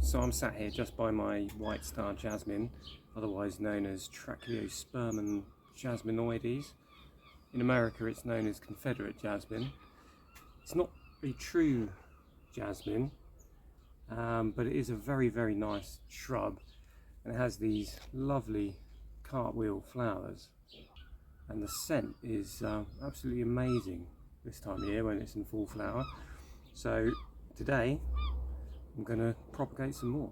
So I'm sat here just by my white Star Jasmine, otherwise known as Trachyospermum jasminoides. In America it's known as Confederate jasmine. It's not a true jasmine, but it is a very nice shrub, and it has these lovely cartwheel flowers, and the scent is absolutely amazing this time of year when it's in full flower. So today I'm going to propagate some more.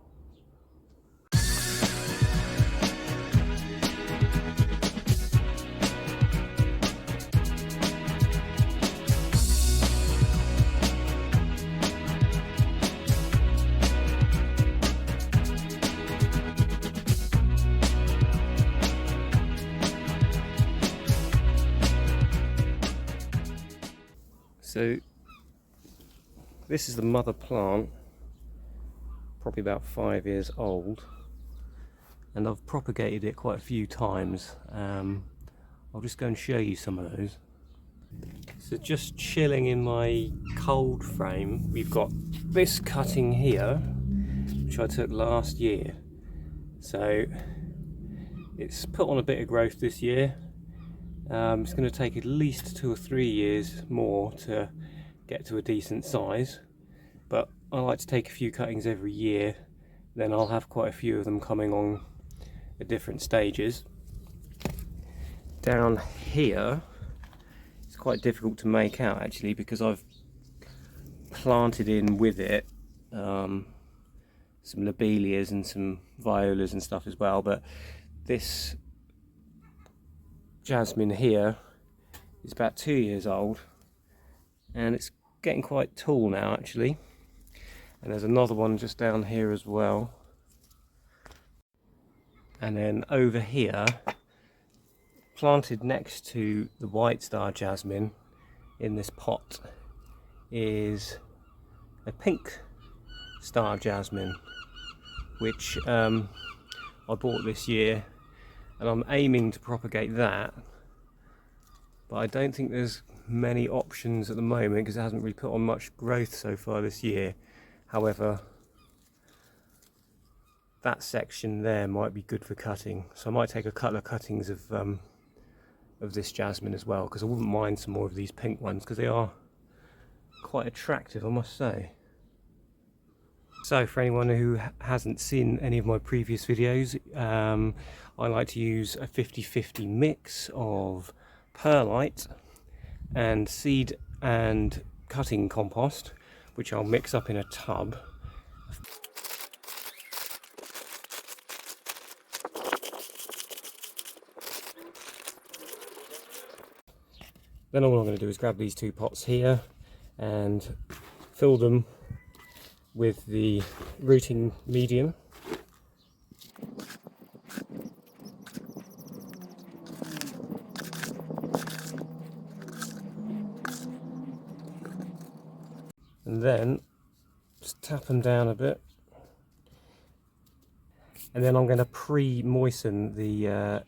So this is the mother plant, probably about 5 years old, and I've propagated it quite a few times. I'll just go and show you some of those. So just chilling in my cold frame, we've got this cutting here, which I took last year. So it's put on a bit of growth this year. It's going to take at least 2 or 3 years more to get to a decent size, but I like to take a few cuttings every year, then I'll have quite a few of them coming on at different stages. Down here it's quite difficult to make out actually, because I've planted in with it some lobelias and some violas and stuff as well, but this jasmine here is about 2 years old and it's getting quite tall now actually. And there's another one just down here as well. And then over here, planted next to the white Star Jasmine in this pot, is a pink Star Jasmine, which I bought this year, and I'm aiming to propagate that, but I don't think there's many options at the moment because it hasn't really put on much growth so far this year. However, that section there might be good for cutting, so I might take a couple of cuttings of this jasmine as well, because I wouldn't mind some more of these pink ones because they are quite attractive, I must say. So for anyone who hasn't seen any of my previous videos, I like to use a 50-50 mix of perlite and seed and cutting compost, which I'll mix up in a tub. Then all I'm going to do is grab these 2 pots here and fill them with the rooting medium. And then just tap them down a bit. And then I'm going to pre-moisten the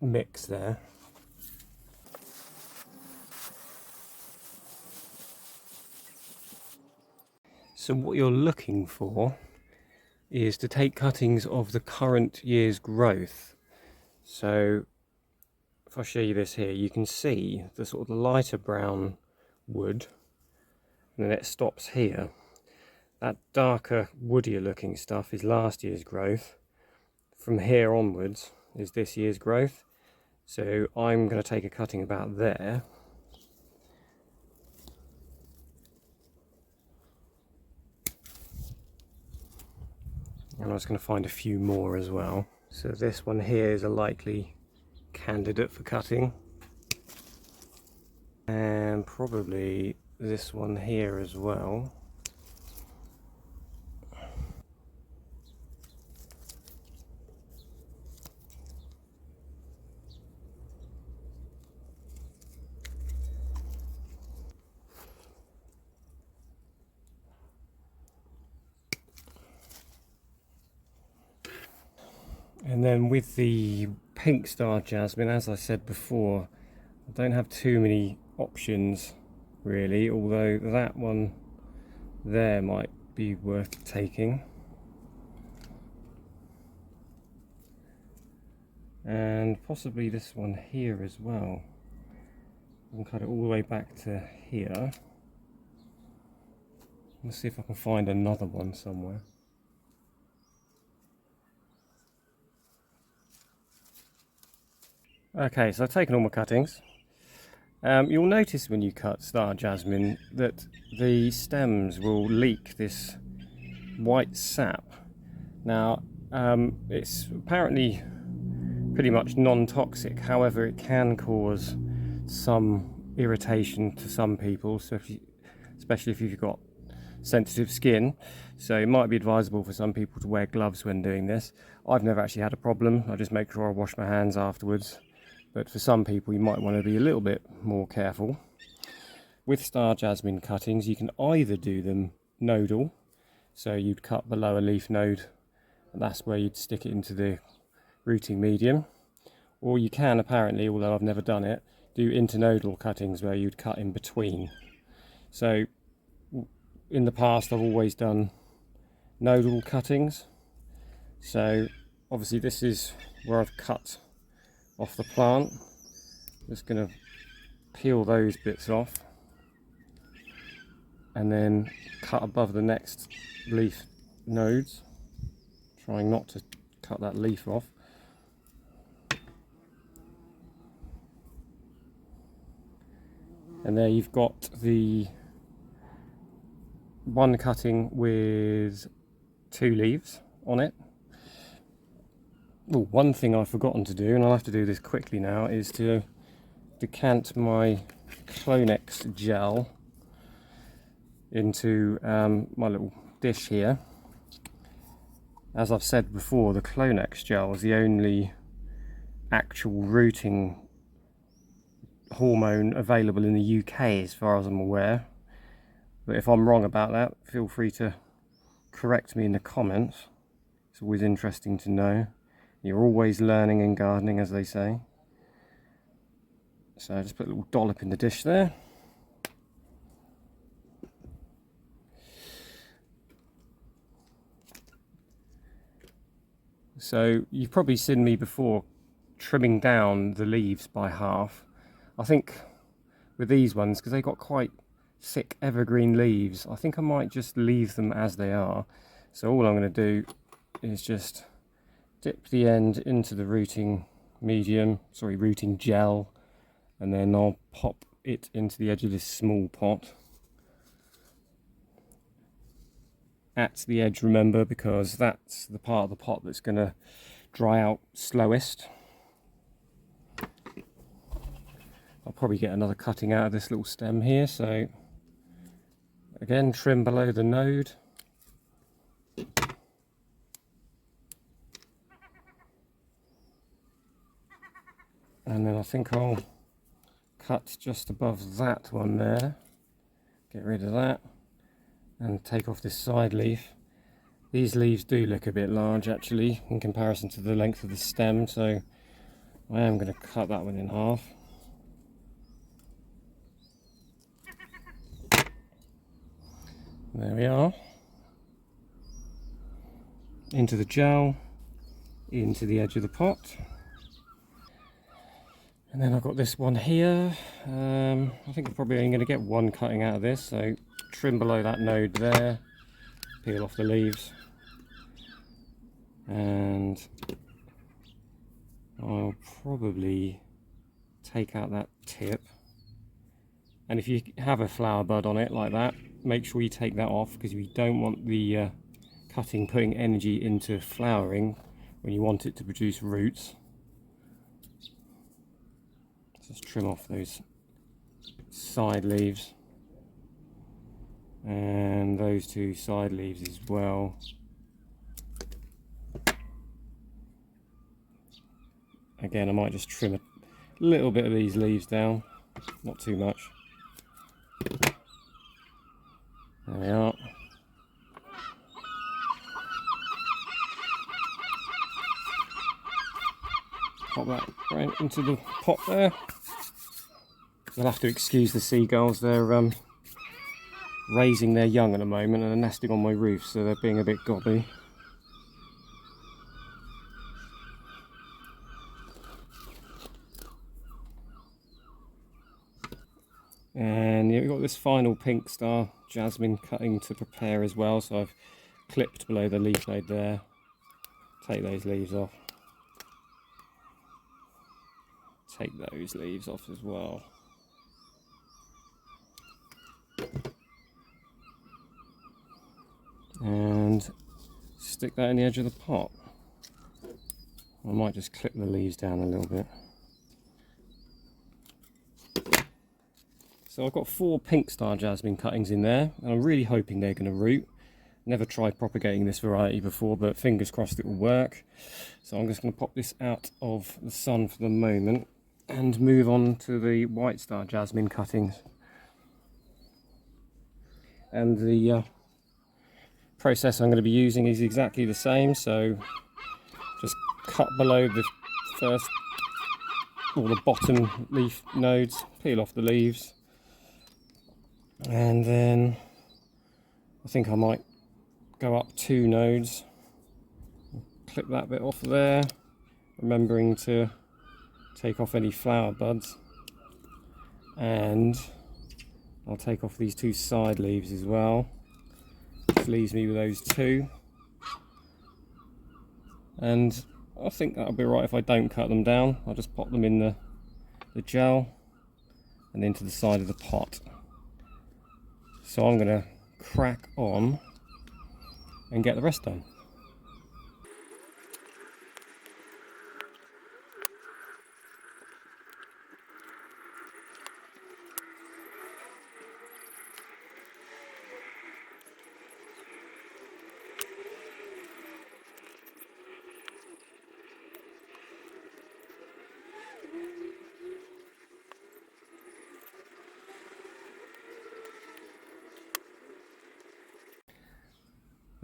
mix there. So what you're looking for is to take cuttings of the current year's growth. So if I show you this here, you can see the sort of the lighter brown wood, and then it stops here. That darker, woodier looking stuff is last year's growth. From here onwards is this year's growth. So I'm going to take a cutting about there. And I was going to find a few more as well. So this one here is a likely candidate for cutting. And probably this one here as well. And then with the pink Star Jasmine, as I said before, I don't have too many options really, although that one there might be worth taking. and possibly this one here as well. I can cut it all the way back to here. Let's see if I can find another one somewhere. Okay, so I've taken all my cuttings. You'll notice when you cut Star Jasmine that the stems will leak this white sap. Now, it's apparently pretty much non-toxic, however it can cause some irritation to some people, so especially if you've got sensitive skin, so it might be advisable for some people to wear gloves when doing this. I've never actually had a problem. I just make sure I wash my hands afterwards, but for some people you might want to be a little bit more careful. With Star Jasmine cuttings, you can either do them nodal, so you'd cut below a leaf node and that's where you'd stick it into the rooting medium, or you can apparently, although I've never done it, do internodal cuttings where you'd cut in between. So in the past I've always done nodal cuttings, so obviously this is where I've cut off the plant. Just going to peel those bits off and then cut above the next leaf nodes, trying not to cut that leaf off. And there you've got the one cutting with 2 leaves on it. Oh, one thing I've forgotten to do, and I'll have to do this quickly now, is to decant my Clonex gel into my little dish here. As I've said before, the Clonex gel is the only actual rooting hormone available in the UK as far as I'm aware. But if I'm wrong about that, feel free to correct me in the comments. It's always interesting to know. You're always learning in gardening, as they say. So I just put a little dollop in the dish there. So you've probably seen me before trimming down the leaves by half. I think with these ones, because they've got quite thick evergreen leaves, I think I might just leave them as they are. So all I'm going to do is just dip the end into the rooting gel, and then I'll pop it into the edge of this small pot. At the edge, remember, because that's the part of the pot that's going to dry out slowest. I'll probably get another cutting out of this little stem here, so again, trim below the node. And then I think I'll cut just above that one there, get rid of that, and take off this side leaf. These leaves do look a bit large actually in comparison to the length of the stem, so I am going to cut that one in half. There we are. Into the gel, into the edge of the pot. And then I've got this one here. I think I'm probably only going to get one cutting out of this, so trim below that node there, peel off the leaves, and I'll probably take out that tip. And if you have a flower bud on it like that, make sure you take that off, because we don't want the cutting putting energy into flowering when you want it to produce roots. Just trim off those side leaves and those 2 side leaves as well. Again, I might just trim a little bit of these leaves down, not too much. There we are. Pop that right into the pot there. You'll have to excuse the seagulls, they're raising their young at the moment and are nesting on my roof, so they're being a bit gobby. And yeah, we've got this final pink Star Jasmine cutting to prepare as well, so I've clipped below the leaf node there. Take those leaves off. Take those leaves off as well. And stick that in the edge of the pot. I might just clip the leaves down a little bit. So I've got 4 pink Star Jasmine cuttings in there, and I'm really hoping they're going to root. Never tried propagating this variety before, but fingers crossed it will work. So I'm just going to pop this out of the sun for the moment and move on to the white Star Jasmine cuttings. And the process I'm going to be using is exactly the same, so just cut below the first or the bottom leaf nodes, peel off the leaves, and then I think I might go up 2 nodes, clip that bit off there, remembering to take off any flower buds, and I'll take off these 2 side leaves as well. Just leaves me with those 2, and I think that'll be right if I don't cut them down. I'll just pop them in the gel and into the side of the pot. So I'm going to crack on and get the rest done.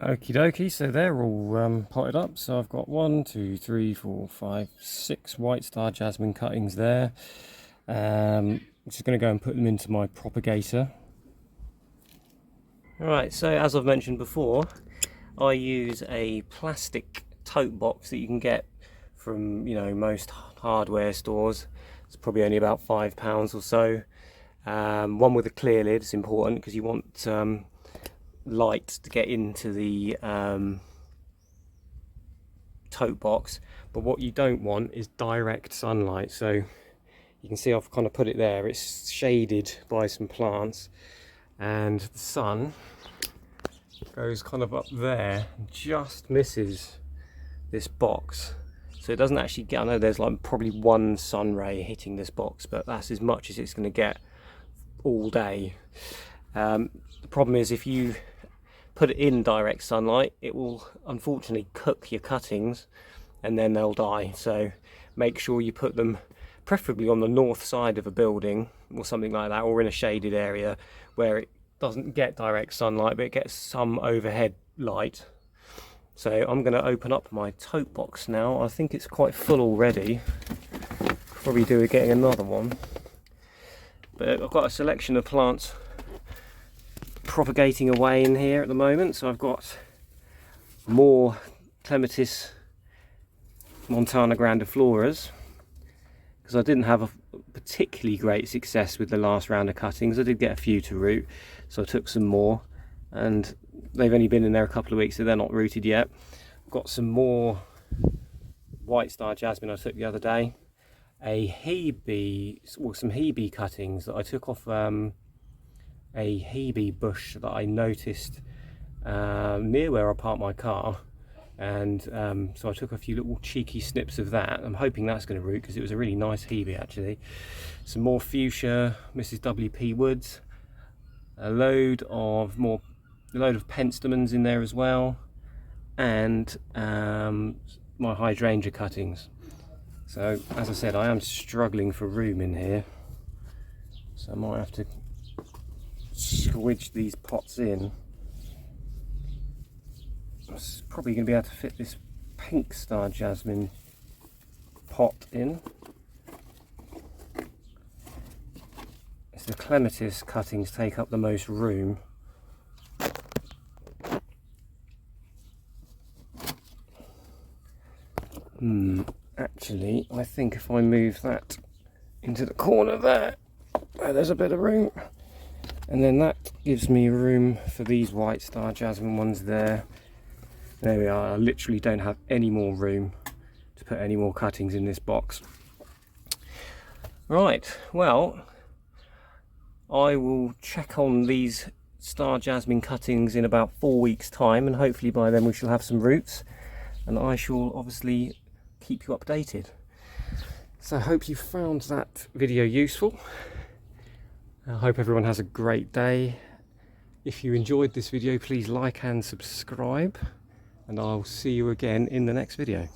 Okie dokie, so they're all potted up. So I've got 1, 2, 3, 4, 5, 6 white Star Jasmine cuttings there. I'm just going to go and put them into my propagator. Alright, so as I've mentioned before, I use a plastic tote box that you can get from, you know, most hardware stores. It's probably only about £5 or so. One with a clear lid is important because you want light to get into the tote box, but what you don't want is direct sunlight. So you can see I've kind of put it there, it's shaded by some plants, and the sun goes kind of up there and just misses this box, so it doesn't actually get, I know there's like probably 1 sun ray hitting this box, but that's as much as it's going to get all day. The problem is if you put it in direct sunlight, it will unfortunately cook your cuttings and then they'll die. So make sure you put them preferably on the north side of a building or something like that, or in a shaded area where it doesn't get direct sunlight but it gets some overhead light. So I'm going to open up my tote box now. I think it's quite full already. Probably do getting another one. But I've got a selection of plants propagating away in here at the moment. So I've got more Clematis Montana grandifloras, because I didn't have a particularly great success with the last round of cuttings. I did get a few to root, so I took some more, and they've only been in there a couple of weeks, so they're not rooted yet. I've got some more white Star Jasmine I took the other day, a hebe, well, some hebe cuttings that I took off a hebe bush that I noticed near where I parked my car, and so I took a few little cheeky snips of that. I'm hoping that's going to root because it was a really nice hebe actually. Some more fuchsia, Mrs. WP Woods, a load of penstemons in there as well, and my hydrangea cuttings. So as I said, I am struggling for room in here, so I might have to squidge these pots in. I'm probably going to be able to fit this pink Star Jasmine pot in. It's the Clematis cuttings take up the most room. Actually, I think if I move that into the corner there, There's a bit of room, and then that gives me room for these white Star Jasmine ones there. There we are. I literally don't have any more room to put any more cuttings in this box. Right, well, I will check on these Star Jasmine cuttings in about 4 weeks time, and hopefully by then we shall have some roots, and I shall obviously keep you updated. So I hope you found that video useful. I hope everyone has a great day. If you enjoyed this video, please like and subscribe, and I'll see you again in the next video.